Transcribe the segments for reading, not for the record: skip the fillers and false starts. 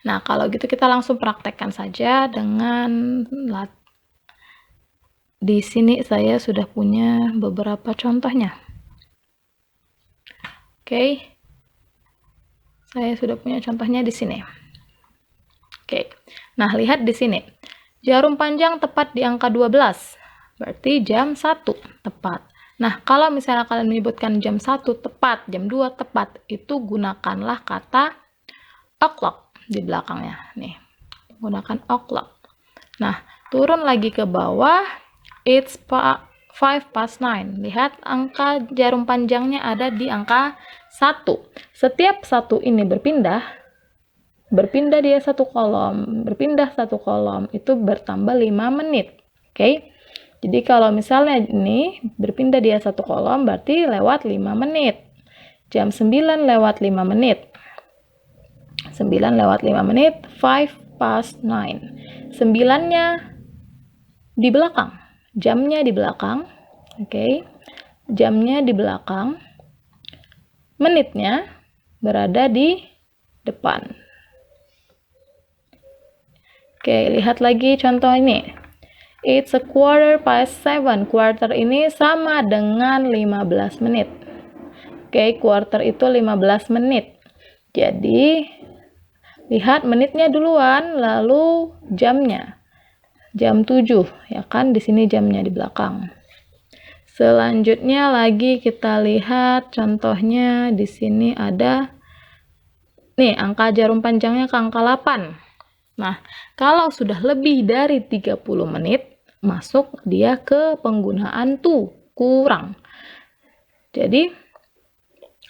Nah, kalau gitu kita langsung praktekkan saja dengan di sini saya sudah punya beberapa contohnya. Oke. Saya sudah punya contohnya di sini. Oke. Nah, lihat di sini. Jarum panjang tepat di angka 12. Berarti jam 1 tepat. Nah, kalau misalnya kalian menyebutkan jam 1 tepat, jam 2 tepat, itu gunakanlah kata o'clock di belakangnya. Nih, gunakan o'clock. Nah, turun lagi ke bawah, it's 5 past 9. Lihat, angka jarum panjangnya ada di angka 1. Setiap satu ini berpindah dia satu kolom, itu bertambah 5 menit. Oke? Jadi kalau misalnya ini berpindah dia satu kolom, berarti lewat 5 menit. Jam 9 lewat 5 menit. 9 lewat 5 menit, 5 past 9. 9-nya di belakang, jamnya di belakang. Oke? Jamnya di belakang. Menitnya berada di depan. Oke, lihat lagi contoh ini. It's a quarter past 7. Quarter ini sama dengan 15 menit. Oke, quarter itu 15 menit. Jadi, lihat menitnya duluan, lalu jamnya. Jam 7, ya kan? Di sini jamnya di belakang. Selanjutnya lagi kita lihat contohnya di sini ada nih, angka jarum panjangnya ke angka 8. Nah, kalau sudah lebih dari 30 menit, masuk dia ke penggunaan to, kurang. Jadi,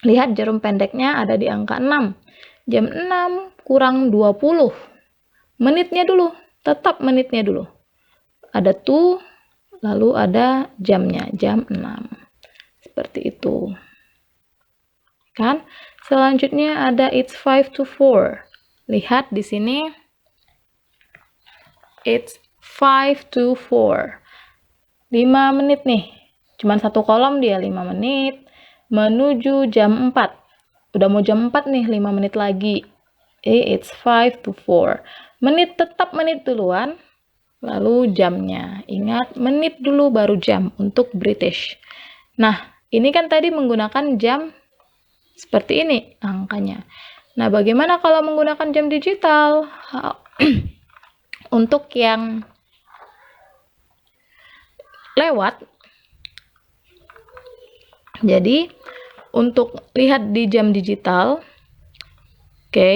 lihat jarum pendeknya ada di angka 6. Jam 6 kurang 20. Menitnya dulu, tetap menitnya dulu. Ada to, lalu ada jamnya, jam 6. Seperti itu. Kan? Selanjutnya ada it's 5 to 4. Lihat di sini. It's 5 to 4. 5 menit nih. Cuman satu kolom dia 5 menit. Menuju jam 4. Udah mau jam 4 nih, 5 menit lagi. It's 5 to 4. Menit tetap menit duluan. Lalu jamnya. Ingat, menit dulu baru jam untuk British. Nah, ini kan tadi menggunakan jam seperti ini angkanya. Nah, bagaimana kalau menggunakan jam digital? Untuk yang lewat, jadi untuk lihat di jam digital, oke,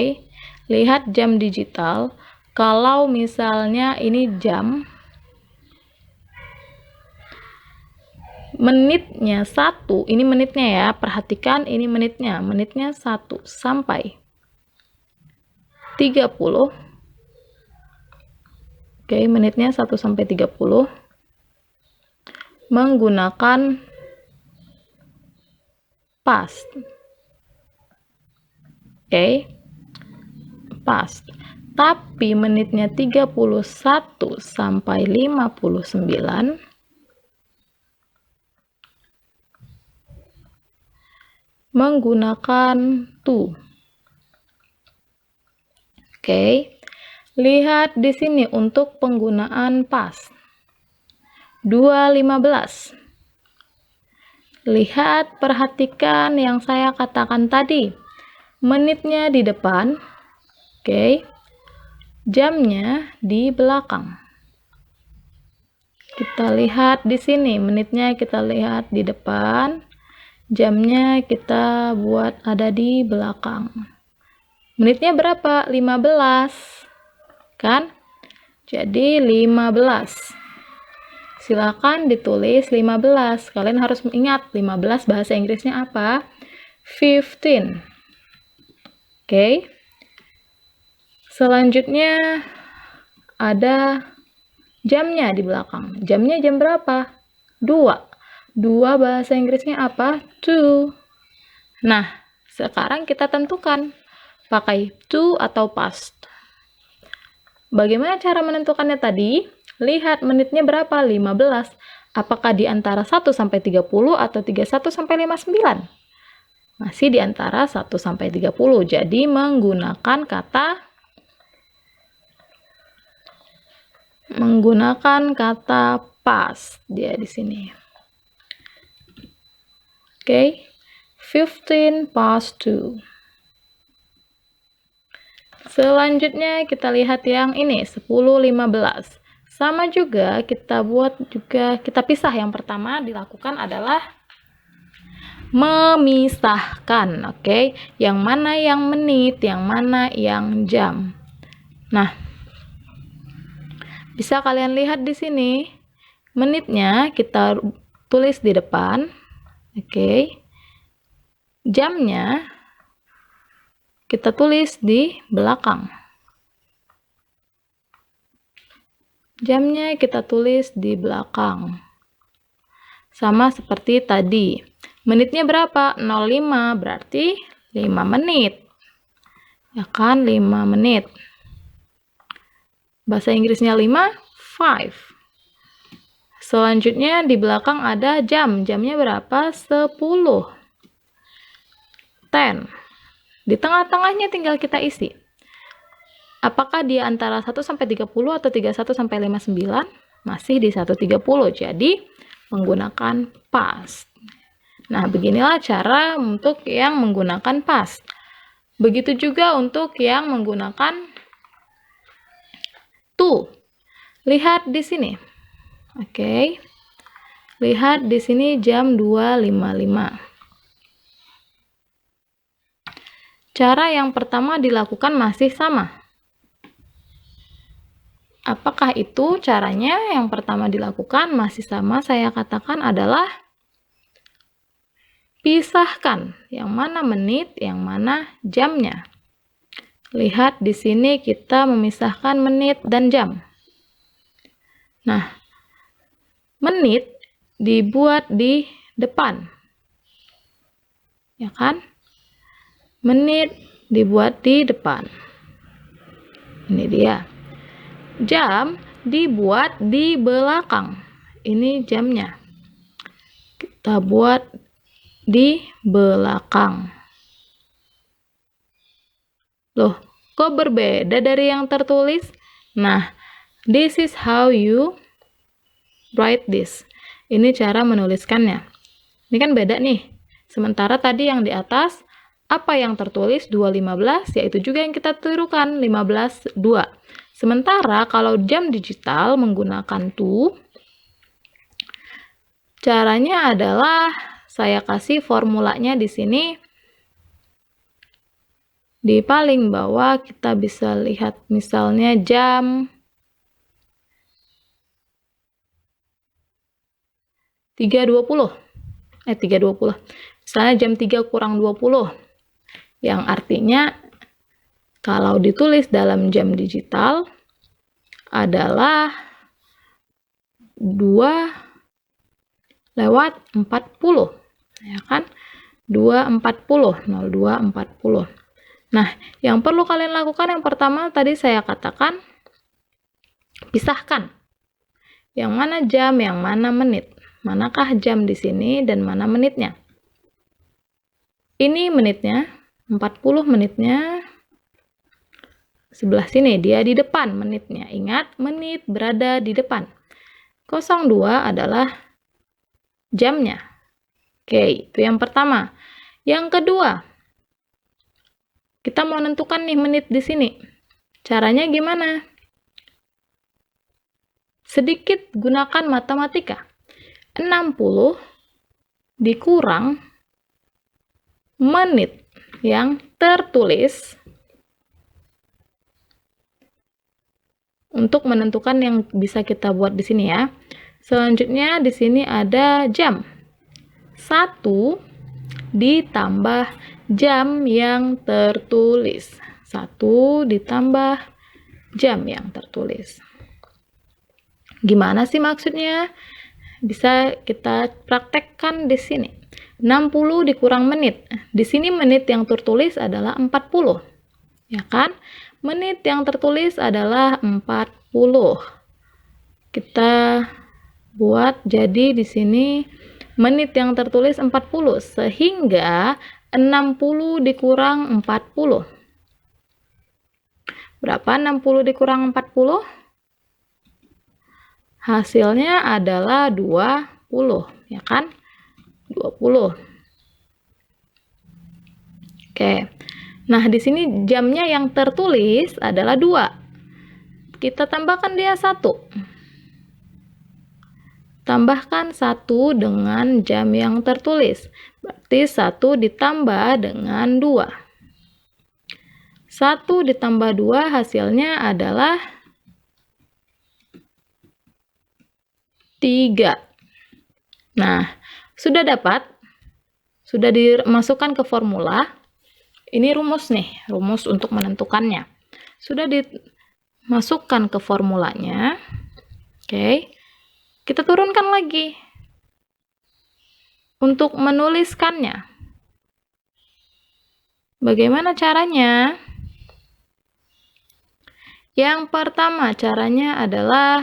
lihat jam digital. Kalau misalnya ini jam, menitnya 1, ini menitnya ya, perhatikan ini menitnya 1 sampai 30. Oke, menitnya 1 sampai 30 menggunakan past. Oke, past. Tapi menitnya 31 sampai 59 menggunakan to. Oke. Lihat di sini untuk penggunaan past. 2:15. Lihat, perhatikan yang saya katakan tadi. Menitnya di depan. Oke. Jamnya di belakang. Kita lihat di sini, menitnya kita lihat di depan. Jamnya kita buat ada di belakang. Menitnya berapa? 15. Kan? Jadi 15. Silakan ditulis 15. Kalian harus ingat 15 bahasa Inggrisnya apa? 15. Oke. Selanjutnya ada jamnya di belakang. Jamnya jam berapa? 2. 2 bahasa Inggrisnya apa? 2. Nah, sekarang kita tentukan pakai to atau past. Bagaimana cara menentukannya tadi? Lihat menitnya berapa? 15. Apakah di antara 1 sampai 30 atau 31 sampai 59? Masih di antara 1 sampai 30. Jadi menggunakan kata menggunakan kata past dia di sini. Oke. 15 past 2. Selanjutnya kita lihat yang ini 10:15. Sama juga kita pisah. Yang pertama dilakukan adalah memisahkan, oke? Yang mana yang menit, yang mana yang jam. Nah, bisa kalian lihat di sini, menitnya kita tulis di depan, oke? Jamnya kita tulis di belakang. Jamnya kita tulis di belakang. Sama seperti tadi. Menitnya berapa? 05, berarti 5 menit. Ya kan, 5 menit. Bahasa Inggrisnya 5, 5. Selanjutnya di belakang ada jam. Jamnya berapa? 10. 10. Di tengah-tengahnya tinggal kita isi. Apakah dia antara 1 sampai 30 atau 31 sampai 59? Masih di 130. Jadi menggunakan past. Nah, beginilah cara untuk yang menggunakan past. Begitu juga untuk yang menggunakan to. Lihat di sini. Oke. Lihat di sini jam 2:55. Cara yang pertama dilakukan masih sama. Apakah itu caranya? Yang pertama dilakukan masih sama, saya katakan adalah pisahkan yang mana menit, yang mana jamnya. Lihat di sini kita memisahkan menit dan jam. Nah, menit dibuat di depan. Ya kan? Menit dibuat di depan. Ini dia. Jam dibuat di belakang. Ini jamnya. Kita buat di belakang. Loh, kok berbeda dari yang tertulis? Nah, this is how you write this. Ini cara menuliskannya. Ini kan beda nih. Sementara tadi yang di atas, apa yang tertulis 2:15, yaitu juga yang kita tirukan 15:2. Sementara kalau jam digital menggunakan to, caranya adalah saya kasih formulanya di sini. Di paling bawah kita bisa lihat misalnya jam 3:20. 3:20. Misalnya jam 3:20. Yang artinya kalau ditulis dalam jam digital adalah 2:40. Ya kan? 2:40, 02:40. Nah, yang perlu kalian lakukan yang pertama tadi saya katakan pisahkan. Yang mana jam, yang mana menit. Manakah jam di sini dan mana menitnya? Ini menitnya, 40 menitnya. Sebelah sini dia di depan menitnya. Ingat, menit berada di depan. 02 adalah jamnya. Oke, itu yang pertama. Yang kedua, kita mau menentukan nih menit di sini. Caranya gimana? Sedikit gunakan matematika. 60 dikurang menit yang tertulis untuk menentukan yang bisa kita buat di sini ya. Selanjutnya di sini ada jam. 1 ditambah jam yang tertulis. 1 ditambah jam yang tertulis. Gimana sih maksudnya? Bisa kita praktekkan di sini. 60 dikurang menit. Di sini menit yang tertulis adalah 40. Ya kan? Menit yang tertulis adalah 40. Kita buat jadi di sini menit yang tertulis 40. Sehingga 60 dikurang 40. Berapa 60 dikurang 40? Hasilnya adalah 20, ya kan? 20. Oke. Nah, di sini jamnya yang tertulis adalah 2. Kita tambahkan dia 1. Tambahkan 1 dengan jam yang tertulis. Berarti 1 ditambah dengan 2. 1 ditambah 2 hasilnya adalah 3. Nah, sudah dapat, sudah dimasukkan ke formula. Ini rumus nih, rumus untuk menentukannya. Sudah dimasukkan ke formulanya. Oke. Kita turunkan lagi untuk menuliskannya. Bagaimana caranya? Yang pertama caranya adalah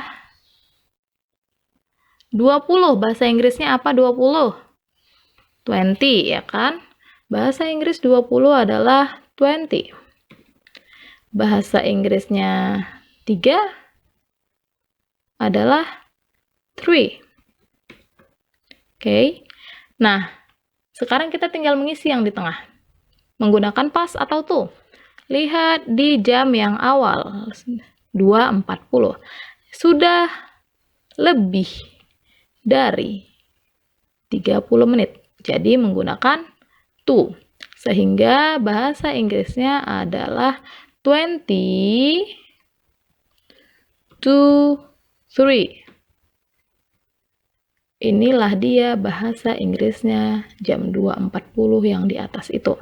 20. Bahasa Inggrisnya apa 20? 20, ya kan? Bahasa Inggris 20 adalah 20. Bahasa Inggrisnya 3 adalah 3. Oke. Nah, sekarang kita tinggal mengisi yang di tengah. Menggunakan pas atau to. Lihat di jam yang awal. 2.40. Sudah lebih dari 30 menit. Jadi menggunakan to. Sehingga bahasa Inggrisnya adalah 20 to 3. Inilah dia bahasa Inggrisnya jam 2.40 yang di atas itu.